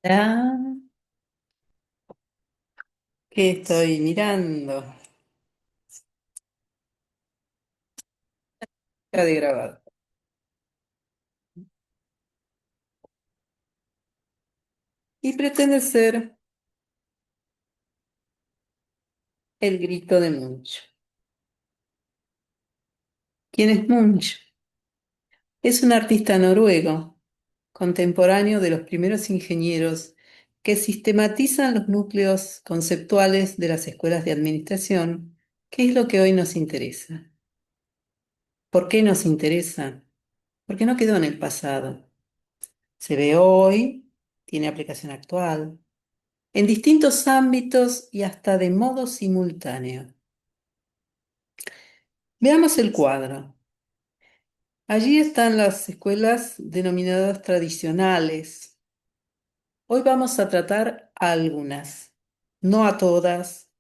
Ah, ¿qué estoy mirando? Acaba de grabar. Y pretende ser el grito de Munch. ¿Quién es Munch? Es un artista noruego, contemporáneo de los primeros ingenieros que sistematizan los núcleos conceptuales de las escuelas de administración, que es lo que hoy nos interesa. ¿Por qué nos interesa? Porque no quedó en el pasado. Se ve hoy, tiene aplicación actual, en distintos ámbitos y hasta de modo simultáneo. Veamos el cuadro. Allí están las escuelas denominadas tradicionales. Hoy vamos a tratar a algunas, no a todas,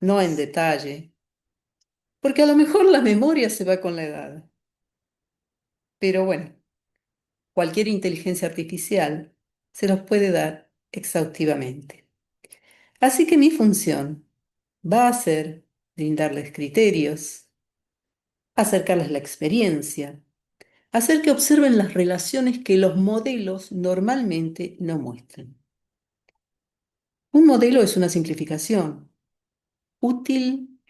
no en detalle, porque a lo mejor la memoria se va con la edad. Pero bueno, cualquier inteligencia artificial se los puede dar exhaustivamente. Así que mi función va a ser brindarles criterios, acercarles la experiencia, hacer que observen las relaciones que los modelos normalmente no muestran. Un modelo es una simplificación, útil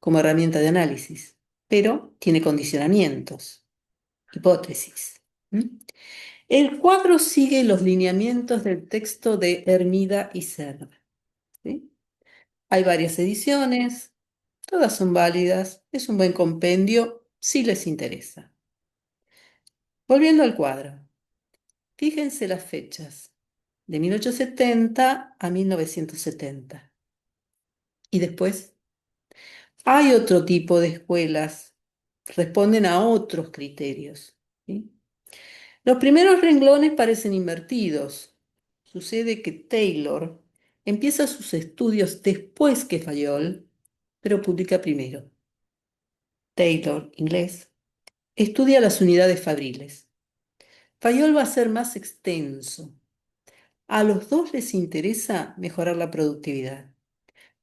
como herramienta de análisis, pero tiene condicionamientos, hipótesis. ¿Mm? El cuadro sigue los lineamientos del texto de Hermida y Cerda. ¿Sí? Hay varias ediciones, todas son válidas, es un buen compendio si les interesa. Volviendo al cuadro. Fíjense las fechas, de 1870 a 1970. Y después, hay otro tipo de escuelas, responden a otros criterios. ¿Sí? Los primeros renglones parecen invertidos. Sucede que Taylor empieza sus estudios después que Fayol, pero publica primero. Taylor, inglés, estudia las unidades fabriles. Fayol va a ser más extenso. A los dos les interesa mejorar la productividad,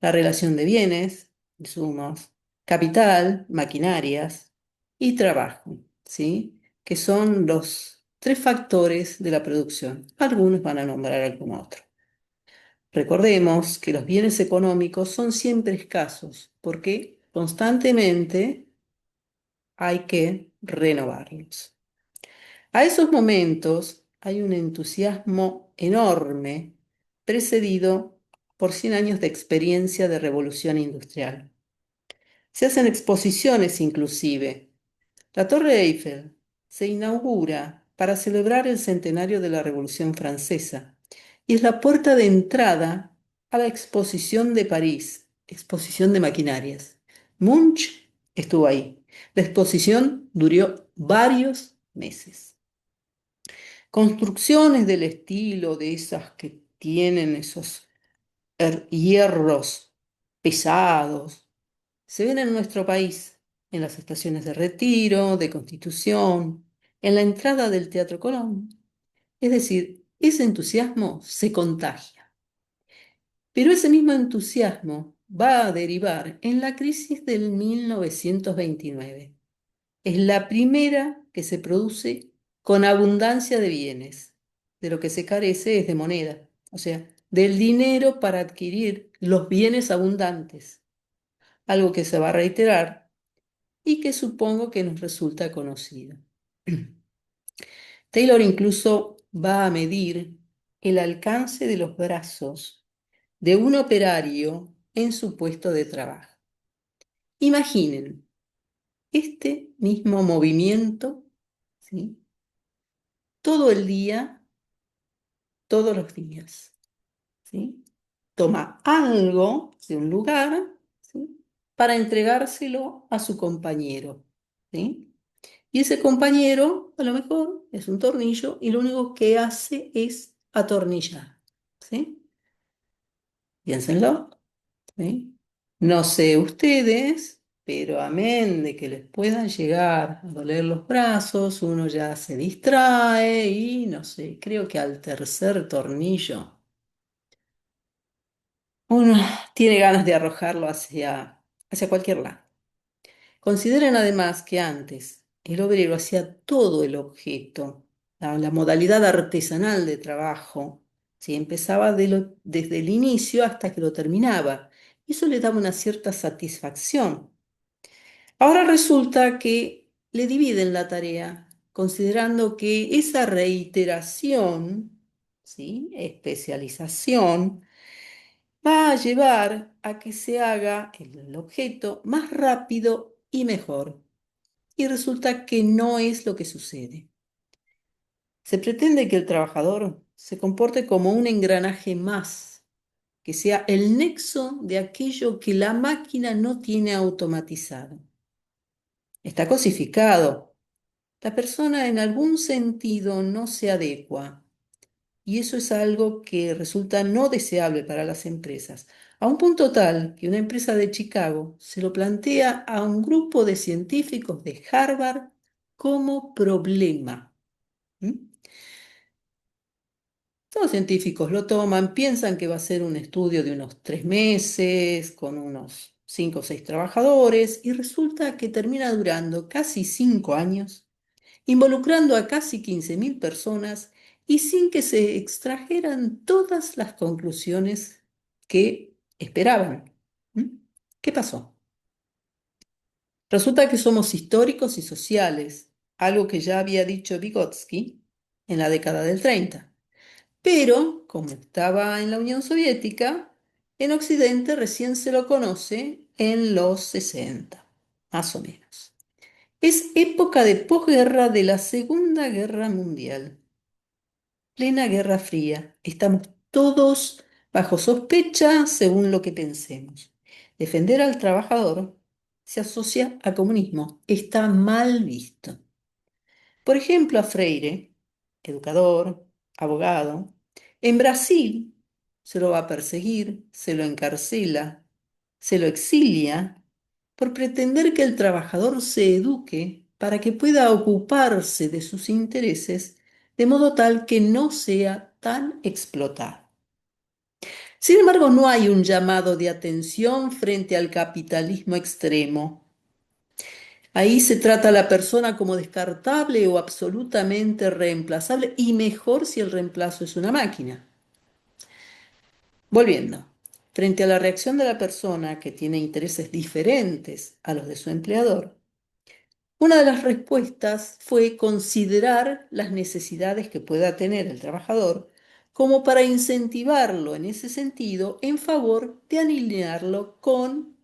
la relación de bienes, insumos, capital, maquinarias y trabajo, ¿sí? Que son los tres factores de la producción. Algunos van a nombrar algún otro. Recordemos que los bienes económicos son siempre escasos porque constantemente hay que renovarlos. A esos momentos hay un entusiasmo enorme precedido por 100 años de experiencia de revolución industrial. Se hacen exposiciones inclusive. La Torre Eiffel se inaugura para celebrar el centenario de la Revolución Francesa y es la puerta de entrada a la exposición de París, exposición de maquinarias. Munch estuvo ahí. La exposición duró varios meses. Construcciones del estilo de esas que tienen esos hierros pesados, se ven en nuestro país, en las estaciones de Retiro, de Constitución, en la entrada del Teatro Colón. Es decir, ese entusiasmo se contagia. Pero ese mismo entusiasmo va a derivar en la crisis del 1929. Es la primera que se produce con abundancia de bienes. De lo que se carece es de moneda, o sea, del dinero para adquirir los bienes abundantes, algo que se va a reiterar y que supongo que nos resulta conocido. Taylor incluso va a medir el alcance de los brazos de un operario en su puesto de trabajo. Imaginen este mismo movimiento, ¿sí? Todo el día, todos los días, ¿sí? Toma algo de un lugar, ¿sí? Para entregárselo a su compañero, ¿sí? Y ese compañero, a lo mejor, es un tornillo y lo único que hace es atornillar, ¿sí? Piénsenlo, ¿sí? No sé ustedes, pero amén de que les puedan llegar a doler los brazos, uno ya se distrae y no sé, creo que al tercer tornillo uno tiene ganas de arrojarlo hacia cualquier lado. Consideren además que antes el obrero hacía todo el objeto, la modalidad artesanal de trabajo, ¿sí? Empezaba desde el inicio hasta que lo terminaba. Eso le daba una cierta satisfacción. Ahora resulta que le dividen la tarea, considerando que esa reiteración, ¿sí? Especialización, va a llevar a que se haga el objeto más rápido y mejor. Y resulta que no es lo que sucede. Se pretende que el trabajador se comporte como un engranaje más, que sea el nexo de aquello que la máquina no tiene automatizado. Está cosificado. La persona en algún sentido no se adecua y eso es algo que resulta no deseable para las empresas, a un punto tal que una empresa de Chicago se lo plantea a un grupo de científicos de Harvard como problema. ¿Mm? Todos los científicos lo toman, piensan que va a ser un estudio de unos 3 meses, con unos 5 o 6 trabajadores, y resulta que termina durando casi 5 años, involucrando a casi 15.000 personas y sin que se extrajeran todas las conclusiones que esperaban. ¿Mm? ¿Qué pasó? Resulta que somos históricos y sociales, algo que ya había dicho Vygotsky en la década del 30. Pero, como estaba en la Unión Soviética, en Occidente recién se lo conoce en los 60, más o menos. Es época de posguerra de la Segunda Guerra Mundial, plena Guerra Fría. Estamos todos bajo sospecha según lo que pensemos. Defender al trabajador se asocia a comunismo. Está mal visto. Por ejemplo, a Freire, educador, abogado, en Brasil se lo va a perseguir, se lo encarcela, se lo exilia por pretender que el trabajador se eduque para que pueda ocuparse de sus intereses de modo tal que no sea tan explotado. Sin embargo, no hay un llamado de atención frente al capitalismo extremo. Ahí se trata a la persona como descartable o absolutamente reemplazable y mejor si el reemplazo es una máquina. Volviendo, frente a la reacción de la persona que tiene intereses diferentes a los de su empleador, una de las respuestas fue considerar las necesidades que pueda tener el trabajador como para incentivarlo en ese sentido en favor de alinearlo con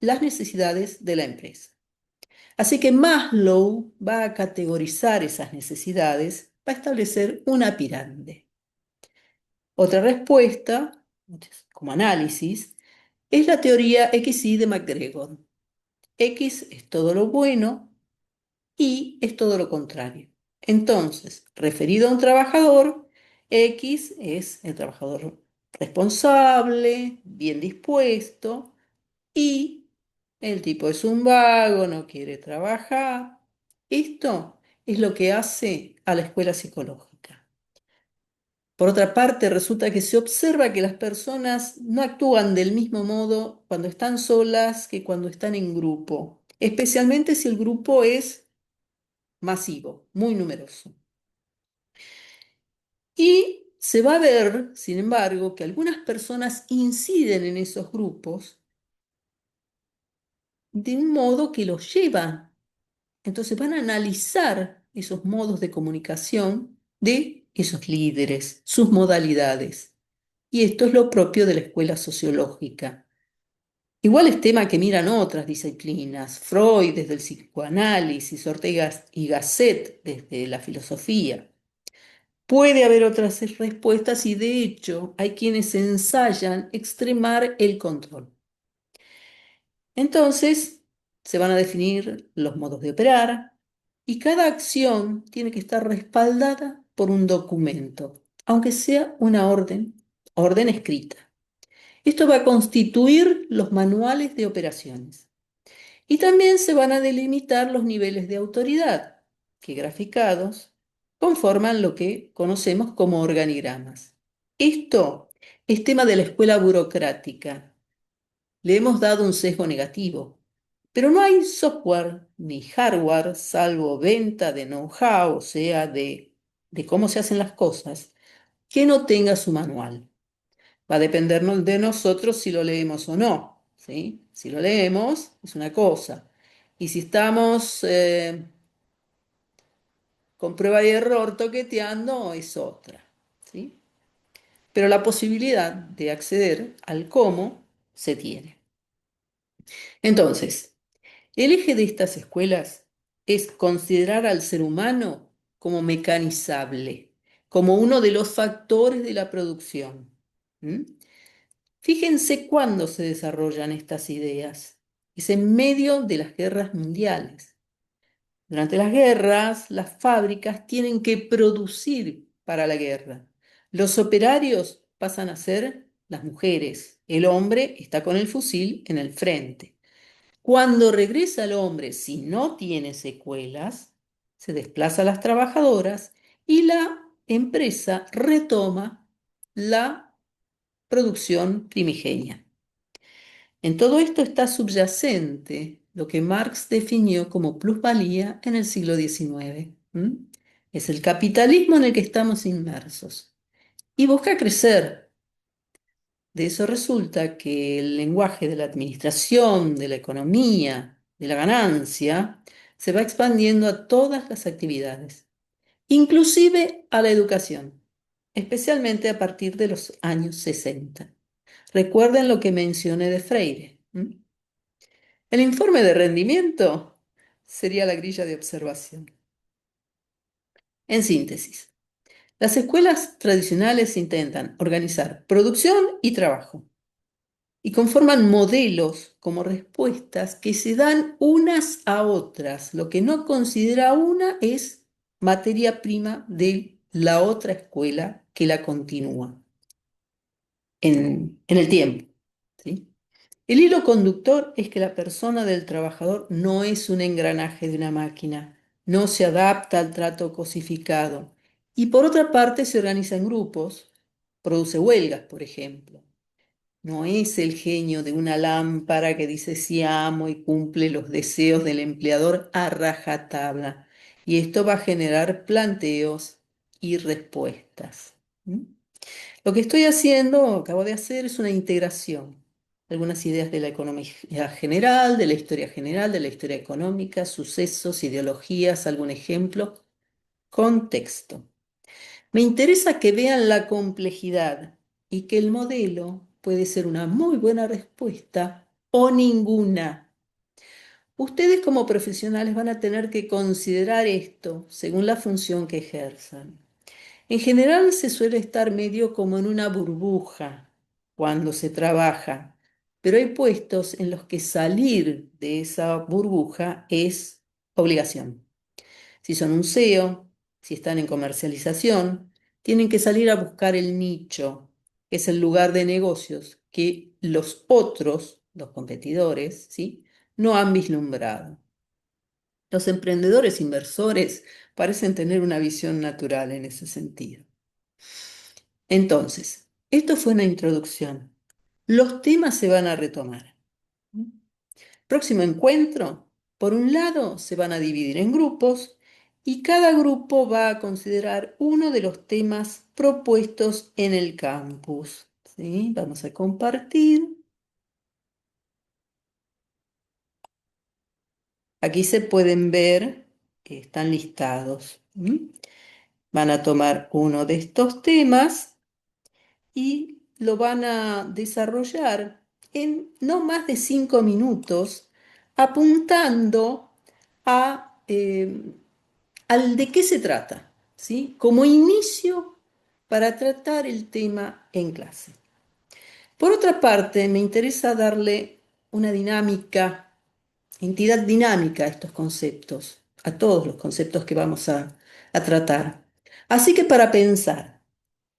las necesidades de la empresa. Así que Maslow va a categorizar esas necesidades, va a establecer una pirámide. Otra respuesta, como análisis, es la teoría XY de McGregor. X es todo lo bueno, Y es todo lo contrario. Entonces, referido a un trabajador, X es el trabajador responsable, bien dispuesto, y el tipo es un vago, no quiere trabajar. Esto es lo que hace a la escuela psicológica. Por otra parte, resulta que se observa que las personas no actúan del mismo modo cuando están solas que cuando están en grupo, especialmente si el grupo es masivo, muy numeroso. Y se va a ver, sin embargo, que algunas personas inciden en esos grupos de un modo que los lleva. Entonces van a analizar esos modos de comunicación de esos líderes, sus modalidades. Y esto es lo propio de la escuela sociológica. Igual es tema que miran otras disciplinas, Freud desde el psicoanálisis, Ortega y Gasset desde la filosofía. Puede haber otras respuestas y de hecho hay quienes ensayan extremar el control. Entonces, se van a definir los modos de operar y cada acción tiene que estar respaldada por un documento, aunque sea una orden escrita. Esto va a constituir los manuales de operaciones. Y también se van a delimitar los niveles de autoridad, que graficados conforman lo que conocemos como organigramas. Esto es tema de la escuela burocrática. Le hemos dado un sesgo negativo, pero no hay software ni hardware, salvo venta de know-how, o sea, de cómo se hacen las cosas, que no tenga su manual. Va a depender de nosotros si lo leemos o no, ¿sí? Si lo leemos es una cosa. Y si estamos con prueba y error toqueteando es otra, ¿sí? Pero la posibilidad de acceder al cómo se tiene. Entonces, el eje de estas escuelas es considerar al ser humano como mecanizable, como uno de los factores de la producción. ¿Mm? Fíjense cuándo se desarrollan estas ideas. Es en medio de las guerras mundiales. Durante las guerras, las fábricas tienen que producir para la guerra. Los operarios pasan a ser las mujeres. El hombre está con el fusil en el frente. Cuando regresa el hombre, si no tiene secuelas, se desplaza a las trabajadoras y la empresa retoma la producción primigenia. En todo esto está subyacente lo que Marx definió como plusvalía en el siglo XIX. ¿M? Es el capitalismo en el que estamos inmersos y busca crecer. De eso resulta que el lenguaje de la administración, de la economía, de la ganancia, se va expandiendo a todas las actividades, inclusive a la educación, especialmente a partir de los años 60. Recuerden lo que mencioné de Freire. El informe de rendimiento sería la grilla de observación. En síntesis, las escuelas tradicionales intentan organizar producción y trabajo y conforman modelos como respuestas que se dan unas a otras. Lo que no considera una es materia prima de la otra escuela que la continúa en el tiempo. ¿Sí? El hilo conductor es que la persona del trabajador no es un engranaje de una máquina, no se adapta al trato cosificado y por otra parte se organiza en grupos, produce huelgas, por ejemplo. No es el genio de una lámpara que dice sí amo y cumple los deseos del empleador a rajatabla. Y esto va a generar planteos y respuestas. ¿Mm? Lo que estoy haciendo, acabo de hacer, es una integración. Algunas ideas de la economía general, de la historia general, de la historia económica, sucesos, ideologías, algún ejemplo, contexto. Me interesa que vean la complejidad y que el modelo puede ser una muy buena respuesta o ninguna. Ustedes como profesionales van a tener que considerar esto según la función que ejerzan. En general se suele estar medio como en una burbuja cuando se trabaja, pero hay puestos en los que salir de esa burbuja es obligación. Si son un SEO, si están en comercialización, tienen que salir a buscar el nicho, que es el lugar de negocios que los otros, los competidores, ¿sí? no han vislumbrado. Los emprendedores inversores parecen tener una visión natural en ese sentido. Entonces, esto fue una introducción. Los temas se van a retomar. Próximo encuentro, por un lado, se van a dividir en grupos y cada grupo va a considerar uno de los temas propuestos en el campus. ¿Sí? Vamos a compartir. Aquí se pueden ver que están listados. Van a tomar uno de estos temas y lo van a desarrollar en no más de 5 minutos, apuntando al de qué se trata, ¿sí? Como inicio para tratar el tema en clase. Por otra parte, me interesa darle una dinámica, entidad dinámica a estos conceptos, a todos los conceptos que vamos a tratar. Así que para pensar,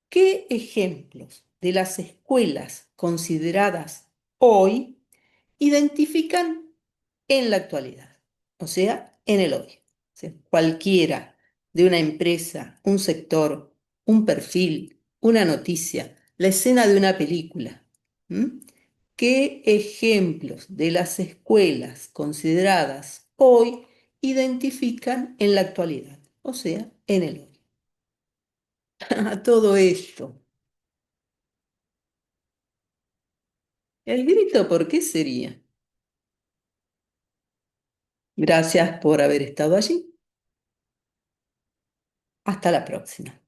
¿qué ejemplos de las escuelas consideradas hoy identifican en la actualidad, o sea, en el hoy. O sea, cualquiera de una empresa, un sector, un perfil, una noticia, la escena de una película. ¿M? ¿Qué ejemplos de las escuelas consideradas hoy identifican en la actualidad? O sea, en el hoy. A todo esto, ¿el grito por qué sería? Gracias por haber estado allí. Hasta la próxima.